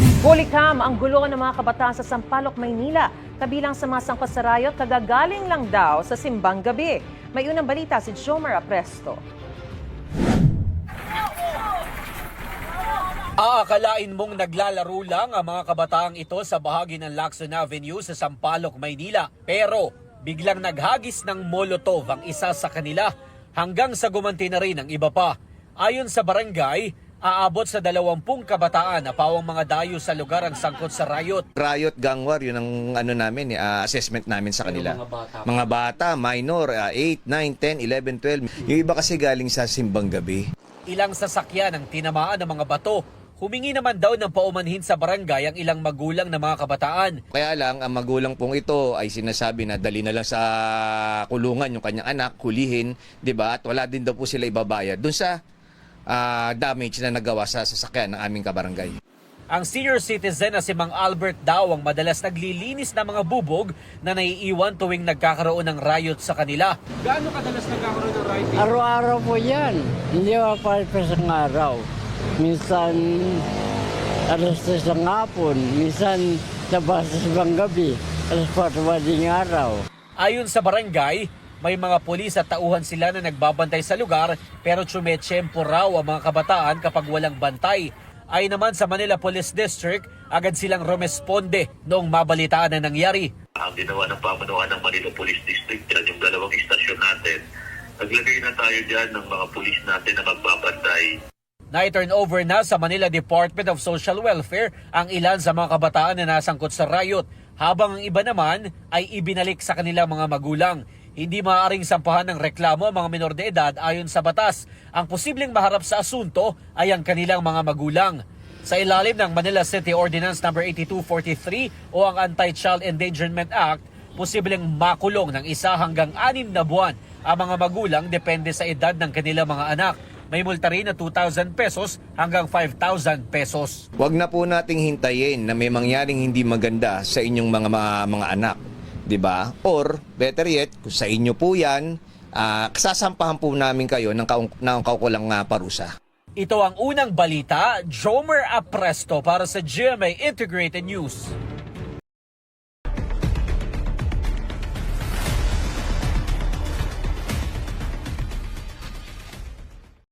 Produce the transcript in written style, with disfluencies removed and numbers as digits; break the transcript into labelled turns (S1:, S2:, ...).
S1: Bulikam ang gulo ng mga kabataan sa Sampaloc, Maynila. Kabilang sa mga sangkot sa riot, kagagaling lang daw sa simbang gabi. May unang balita si Jomer Apresto.
S2: Aakalain mong naglalaro lang ang mga kabataang ito sa bahagi ng Lacson Avenue sa Sampaloc, Maynila. Pero biglang naghagis ng molotov ang isa sa kanila hanggang sa gumanti na rin ang iba pa. Ayon sa barangay, aabot sa 20 kabataan na pawang mga dayo sa lugar ang sangkot sa riot.
S3: Riot gang war, yun ang assessment namin sa kanila. Mga bata, minor, 8, 9, 10, 11, 12. Yung iba kasi galing sa simbang gabi.
S2: Ilang sasakyan ang tinamaan ng mga bato. Humingi naman daw ng paumanhin sa barangay ang ilang magulang ng mga kabataan.
S3: Kaya lang, ang magulang pong ito ay sinasabi na dali na lang sa kulungan yung kanyang anak, hulihin, di ba? At wala din daw po sila ibabayad dun sa damage na nagawa sa sasakyan ng aming kabarangay.
S2: Ang senior citizen na si Mang Albert daw ang madalas naglilinis ng mga bubog na naiiwan tuwing nagkakaroon ng riot sa kanila. Gaano kadalas nagkakaroon ng riot?
S4: Araw-araw po yan. Hindi mapalpas ang araw. Minsan alas 3 ng hapon, minsan labas sa gabi, alas 4 ng araw.
S2: Ayon sa barangay, may mga pulis at tauhan sila na nagbabantay sa lugar pero tsumetsyempo raw ang mga kabataan kapag walang bantay. Ay naman sa Manila Police District, agad silang rumesponde noong mabalitaan na nangyari.
S5: Ang ginawa ng pamunuan ng Manila Police District, yan yung dalawang istasyon natin. Naglagay na tayo dyan ng mga pulis natin na magbabantay.
S2: Na-turn over na sa Manila Department of Social Welfare ang ilan sa mga kabataan na nasangkot sa riot, habang ang iba naman ay ibinalik sa kanilang mga magulang. Hindi maaaring sampahan ng reklamo ang mga menor de edad ayon sa batas. Ang posibleng maharap sa asunto ay ang kanilang mga magulang. Sa ilalim ng Manila City Ordinance No. 8243 o ang Anti-Child Endangerment Act, posibleng makulong ng 1 hanggang 6 na buwan ang mga magulang depende sa edad ng kanilang mga anak. May multa rin na 2,000 pesos hanggang 5,000 pesos.
S3: Huwag na po nating hintayin na may mangyaring hindi maganda sa inyong mga anak. 'Di ba? Or, better yet, kung sa inyo po yan, sasampahan po namin kayo ng kaukulang parusa.
S2: Ito ang unang balita, Jomer Apresto para sa GMA Integrated News.